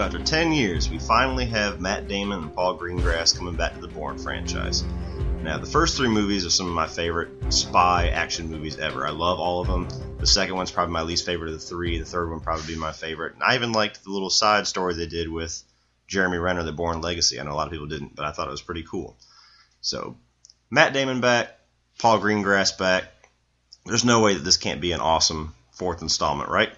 after 10 years, we finally have Matt Damon and Paul Greengrass coming back to the Bourne franchise. Now, the first three movies are some of my favorite spy action movies ever. I love all of them. The second one's probably my least favorite of the three. The third one probably be my favorite. And I even liked the little side story they did with Jeremy Renner, the Bourne Legacy. I know a lot of people didn't, but I thought it was pretty cool. So, Matt Damon back, Paul Greengrass back. There's no way that this can't be an awesome fourth installment, right?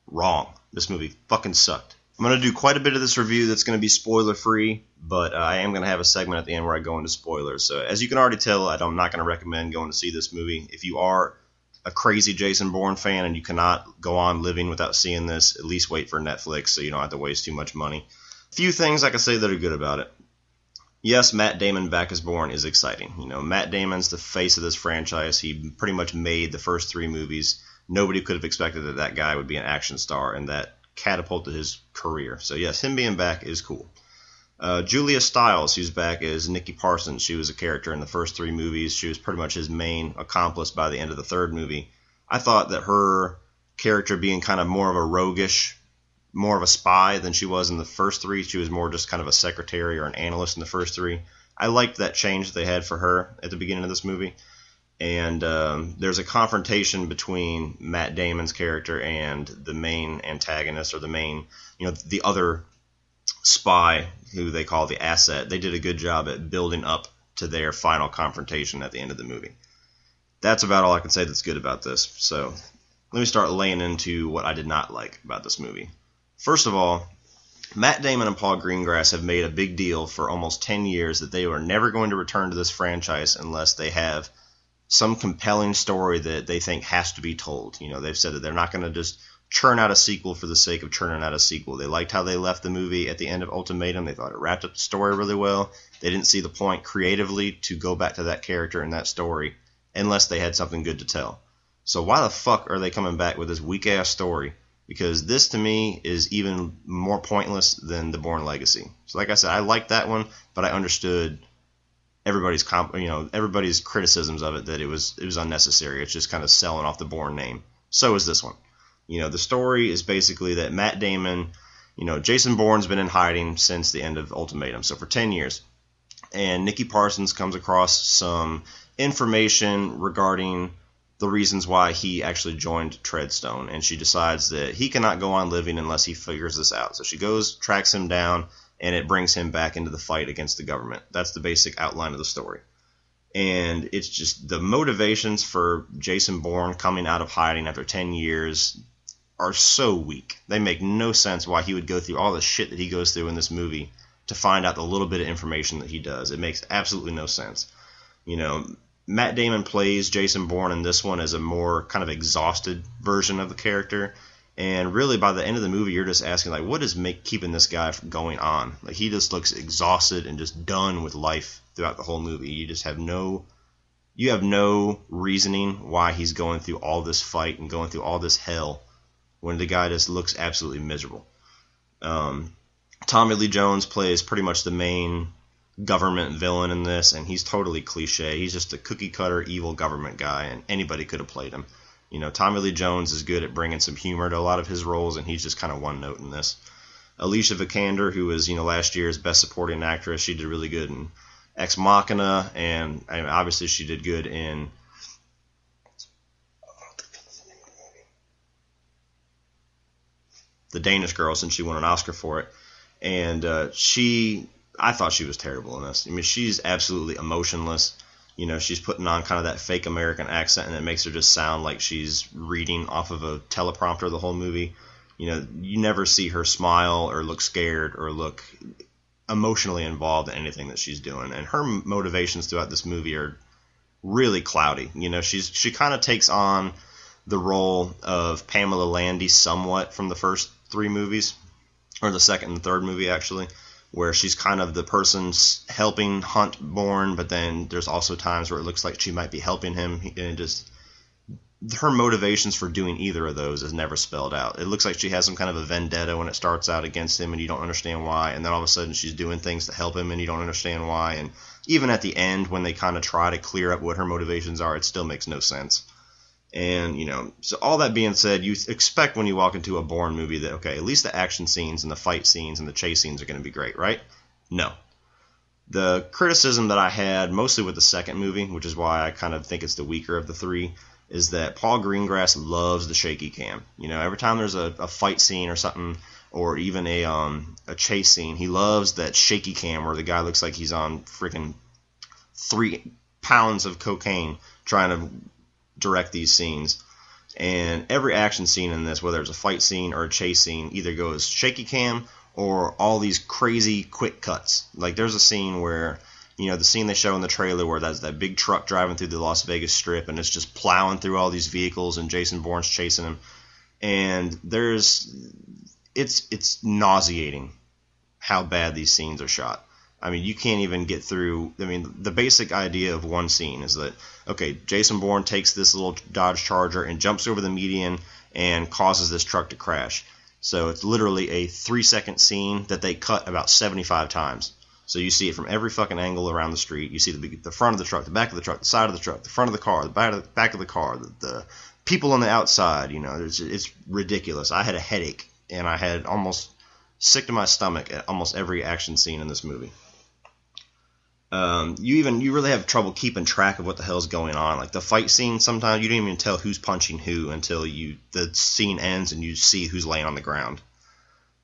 Wrong. This movie fucking sucked. I'm going to do quite a bit of this review that's going to be spoiler-free, but I am going to have a segment at the end where I go into spoilers. So as you can already tell, I'm not going to recommend going to see this movie. If you are a crazy Jason Bourne fan and you cannot go on living without seeing this, at least wait for Netflix so you don't have to waste too much money. A few things I can say that are good about it. Yes, Matt Damon back as Bourne is exciting. You know, Matt Damon's the face of this franchise. He pretty much made the first three movies. Nobody could have expected that that guy would be an action star, and that catapulted his career. So yes, him being back is cool. Julia Stiles, who's back as Nikki Parsons. She was a character in the first three movies. She was pretty much his main accomplice by the end of the third movie. I thought that her character being kind of more of a roguish, more of a spy than she was in the first three. She was more just kind of a secretary or an analyst in the first three. I liked that change that they had for her at the beginning of this movie. And there's a confrontation between Matt Damon's character and the main antagonist, or the main, the other spy who they call the asset. They did a good job at building up to their final confrontation at the end of the movie. That's about all I can say that's good about this. So let me start laying into what I did not like about this movie. First of all, Matt Damon and Paul Greengrass have made a big deal for almost 10 years that they are never going to return to this franchise unless they have some compelling story that they think has to be told. They've said that they're not going to just churn out a sequel for the sake of churning out a sequel. They liked how they left the movie at the end of Ultimatum. They thought it wrapped up the story really well. They didn't see the point creatively to go back to that character and that story unless they had something good to tell. So why the fuck are they coming back with this weak-ass story? Because this, to me, is even more pointless than the Bourne Legacy. So like I said, I liked that one, but I understood everybody's criticisms of it, that it was unnecessary. It's just kind of selling off the Bourne name. So is this one. The story is basically that Matt Damon, Jason Bourne's been in hiding since the end of Ultimatum, so for 10 years. And Nikki Parsons comes across some information regarding the reasons why he actually joined Treadstone, and she decides that he cannot go on living unless he figures this out. So she goes, tracks him down, and it brings him back into the fight against the government. That's the basic outline of the story. And it's just the motivations for Jason Bourne coming out of hiding after 10 years are so weak. They make no sense why he would go through all the shit that he goes through in this movie to find out the little bit of information that he does. It makes absolutely no sense. Matt Damon plays Jason Bourne in this one as a more kind of exhausted version of the character. And really, by the end of the movie, you're just asking, what is keeping this guy going on? He just looks exhausted and just done with life throughout the whole movie. You just have no reasoning why he's going through all this fight and going through all this hell when the guy just looks absolutely miserable. Tommy Lee Jones plays pretty much the main government villain in this, and he's totally cliche. He's just a cookie-cutter evil government guy, and anybody could have played him. Tommy Lee Jones is good at bringing some humor to a lot of his roles, and he's just kind of one note in this. Alicia Vikander, who was last year's Best Supporting Actress, she did really good in Ex Machina, and obviously she did good in The Danish Girl, since she won an Oscar for it. And I thought she was terrible in this. She's absolutely emotionless. She's putting on kind of that fake American accent, and it makes her just sound like she's reading off of a teleprompter the whole movie. You never see her smile or look scared or look emotionally involved in anything that she's doing. And her motivations throughout this movie are really cloudy. She kind of takes on the role of Pamela Landy somewhat from the first three movies, or the second and third movie actually, where she's kind of the person helping hunt Bourne, but then there's also times where it looks like she might be helping him, and her motivations for doing either of those is never spelled out. It looks like she has some kind of a vendetta when it starts out against him, and you don't understand why, and then all of a sudden she's doing things to help him, and you don't understand why, and even at the end when they kind of try to clear up what her motivations are, it still makes no sense. And, so all that being said, you expect when you walk into a Bourne movie that, okay, at least the action scenes and the fight scenes and the chase scenes are going to be great, right? No. The criticism that I had, mostly with the second movie, which is why I kind of think it's the weaker of the three, is that Paul Greengrass loves the shaky cam. Every time there's a fight scene or something, or even a chase scene, he loves that shaky cam where the guy looks like he's on freaking 3 pounds of cocaine trying to direct these scenes. And every action scene in this, whether it's a fight scene or a chase scene, either goes shaky cam or all these crazy quick cuts. Like there's a scene where, the scene they show in the trailer where that's that big truck driving through the Las Vegas Strip and it's just plowing through all these vehicles and Jason Bourne's chasing him. And it's nauseating how bad these scenes are shot. I mean, you can't even get through. I mean, the basic idea of one scene is that, okay, Jason Bourne takes this little Dodge Charger and jumps over the median and causes this truck to crash. So it's literally a 3-second scene that they cut about 75 times. So you see it from every fucking angle around the street. You see the front of the truck, the back of the truck, the side of the truck, the front of the car, the back of the car, the people on the outside. It's ridiculous. I had a headache, and I had almost sick to my stomach at almost every action scene in this movie. You really have trouble keeping track of what the hell's going on. Like the fight scene, sometimes you don't even tell who's punching who until the scene ends and you see who's laying on the ground.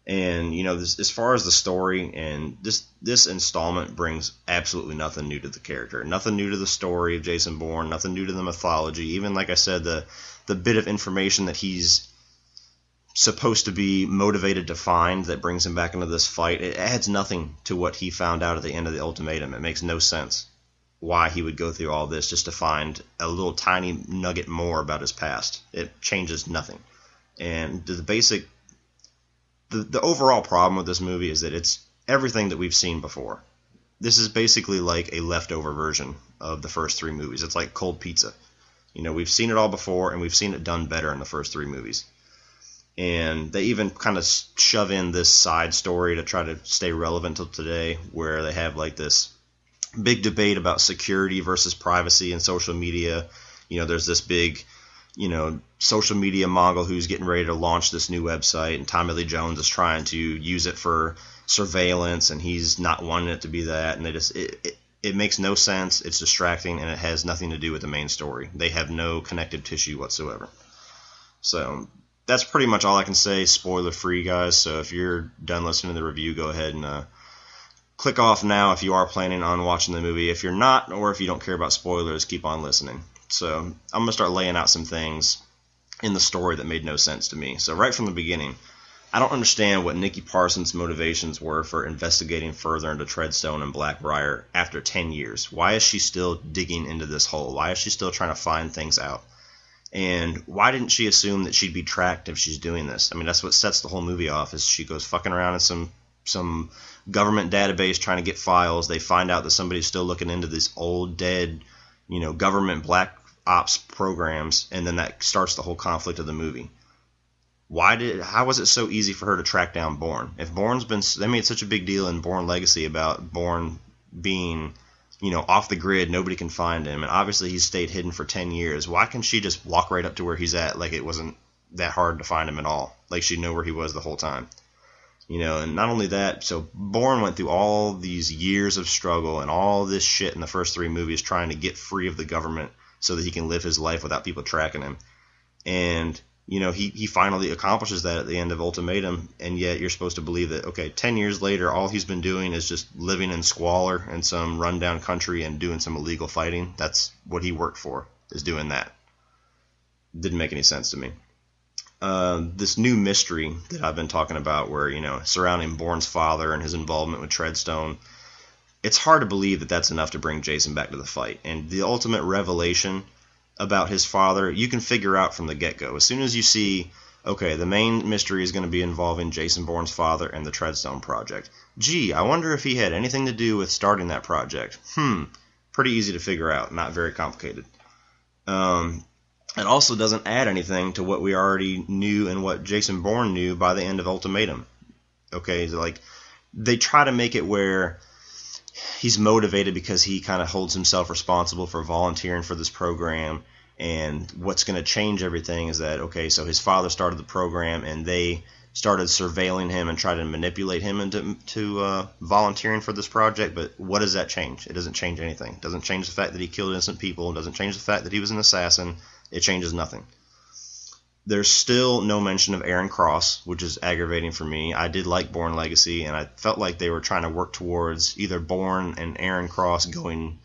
And as far as the story, and this installment brings absolutely nothing new to the character, nothing new to the story of Jason Bourne, nothing new to the mythology. Even like I said, the bit of information that he's supposed to be motivated to find that brings him back into this fight, it adds nothing to what he found out at the end of the ultimatum. It makes no sense why he would go through all this just to find a little tiny nugget more about his past. It changes nothing. And the overall problem with this movie is that it's everything that we've seen before. This is basically like a leftover version of the first 3 movies. It's like cold pizza. We've seen it all before, and we've seen it done better in the first 3 movies. And they even kind of shove in this side story to try to stay relevant till today, where they have like this big debate about security versus privacy and social media. There's this big, social media mogul who's getting ready to launch this new website, and Tommy Lee Jones is trying to use it for surveillance, and he's not wanting it to be that. And it makes no sense. It's distracting, and it has nothing to do with the main story. They have no connective tissue whatsoever. So that's pretty much all I can say, spoiler free, guys. So if you're done listening to the review, go ahead and click off now if you are planning on watching the movie. If you're not, or if you don't care about spoilers, keep on listening. So I'm going to start laying out some things in the story that made no sense to me. So right from the beginning, I don't understand what Nikki Parsons' motivations were for investigating further into Treadstone and Blackbriar after 10 years. Why is she still digging into this hole? Why is she still trying to find things out? And why didn't she assume that she'd be tracked if she's doing this? I mean, that's what sets the whole movie off, is she goes fucking around in some government database trying to get files. They find out that somebody's still looking into these old, dead, government black ops programs, and then that starts the whole conflict of the movie. How was it so easy for her to track down Bourne? If they made such a big deal in Bourne Legacy about Bourne being off the grid, nobody can find him, and obviously he's stayed hidden for 10 years. Why can't she just walk right up to where he's at like it wasn't that hard to find him at all? Like she'd know where he was the whole time. And not only that, so Bourne went through all these years of struggle and all this shit in the first 3 movies trying to get free of the government so that he can live his life without people tracking him. And he finally accomplishes that at the end of Ultimatum, and yet you're supposed to believe that, okay, 10 years later, all he's been doing is just living in squalor in some rundown country and doing some illegal fighting. That's what he worked for, is doing that. Didn't make any sense to me. This new mystery that I've been talking about where, surrounding Bourne's father and his involvement with Treadstone, it's hard to believe that that's enough to bring Jason back to the fight. And the ultimate revelation about his father, you can figure out from the get-go. As soon as you see, okay, the main mystery is going to be involving Jason Bourne's father and the Treadstone project. Gee, I wonder if he had anything to do with starting that project. Pretty easy to figure out, not very complicated. It also doesn't add anything to what we already knew and what Jason Bourne knew by the end of Ultimatum. Okay, like they try to make it where he's motivated because he kind of holds himself responsible for volunteering for this program, And what's going to change everything is that, okay, so his father started the program, and they started surveilling him and tried to manipulate him into volunteering for this project. But what does that change? It doesn't change anything. It doesn't change the fact that he killed innocent people. It doesn't change the fact that he was an assassin. It changes nothing. There's still no mention of Aaron Cross, which is aggravating for me. I did like Bourne Legacy, and I felt like they were trying to work towards either Bourne and Aaron Cross going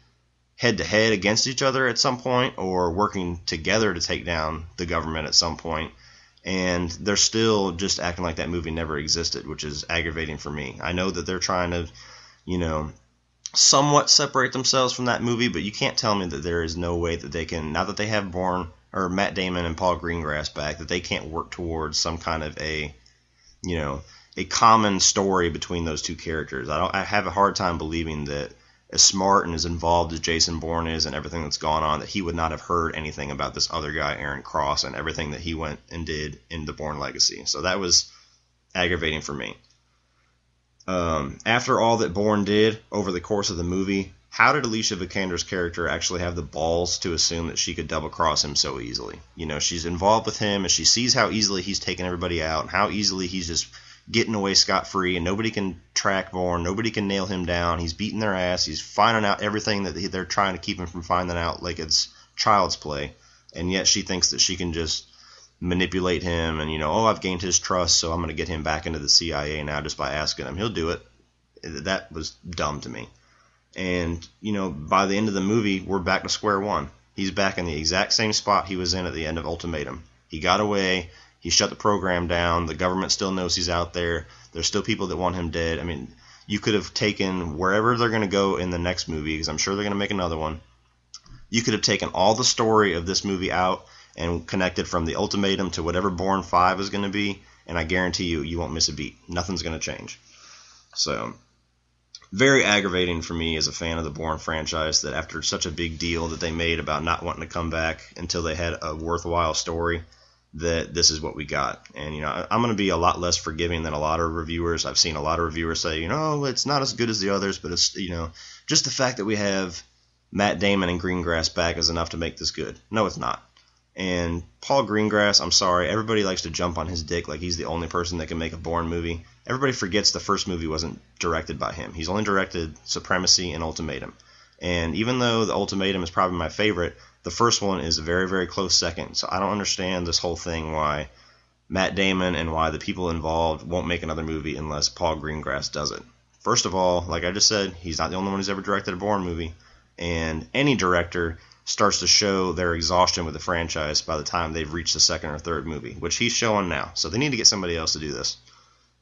head-to-head against each other at some point, or working together to take down the government at some point. And they're still just acting like that movie never existed, which is aggravating for me. I know that they're trying to, somewhat separate themselves from that movie, but you can't tell me that there is no way that they can, now that they have Bourne or Matt Damon and Paul Greengrass back, that they can't work towards some kind of a common story between those two characters. I have a hard time believing that, as smart and as involved as Jason Bourne is and everything that's gone on, that he would not have heard anything about this other guy, Aaron Cross, and everything that he went and did in the Bourne Legacy. So that was aggravating for me. After all that Bourne did over the course of the movie, how did Alicia Vikander's character actually have the balls to assume that she could double-cross him so easily? She's involved with him, and she sees how easily he's taking everybody out, and how easily he's just getting away scot-free, and nobody can track Bourne, nobody can nail him down. He's beating their ass, he's finding out everything that they're trying to keep him from finding out like it's child's play, and yet she thinks that she can just manipulate him and, I've gained his trust, so I'm going to get him back into the CIA now just by asking him. He'll do it. That was dumb to me. And, by the end of the movie, we're back to square one. He's back in the exact same spot he was in at the end of Ultimatum. He got away. He shut the program down. The government still knows he's out there. There's still people that want him dead. I mean, you could have taken wherever they're going to go in the next movie, because I'm sure they're going to make another one. You could have taken all the story of this movie out and connected from the Ultimatum to whatever Bourne 5 is going to be, and I guarantee you won't miss a beat. Nothing's going to change. So, very aggravating for me as a fan of the Bourne franchise that after such a big deal that they made about not wanting to come back until they had a worthwhile story, that this is what we got. And, I'm going to be a lot less forgiving than a lot of reviewers. I've seen a lot of reviewers say, it's not as good as the others, but it's, just the fact that we have Matt Damon and Greengrass back is enough to make this good. No, it's not. And Paul Greengrass, I'm sorry, everybody likes to jump on his dick like he's the only person that can make a Bourne movie. Everybody forgets the first movie wasn't directed by him. He's only directed Supremacy and Ultimatum. And even though the Ultimatum is probably my favorite, the first one is a very, very close second. So I don't understand this whole thing why Matt Damon and why the people involved won't make another movie unless Paul Greengrass does it. First of all, like I just said, he's not the only one who's ever directed a Bourne movie. And any director starts to show their exhaustion with the franchise by the time they've reached the second or third movie, which he's showing now. So they need to get somebody else to do this.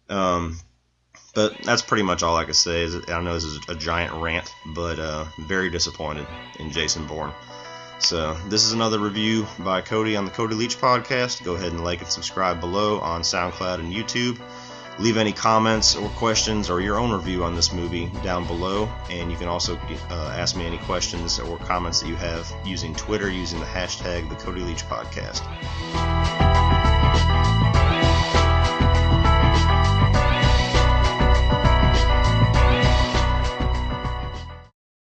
But that's pretty much all I can say. I know this is a giant rant, but very disappointed in Jason Bourne. So this is another review by Cody on the Cody Leach podcast. Go ahead and like and subscribe below on SoundCloud and YouTube. Leave any comments or questions or your own review on this movie down below. And you can also ask me any questions or comments that you have using Twitter, using the hashtag the Cody Leach podcast.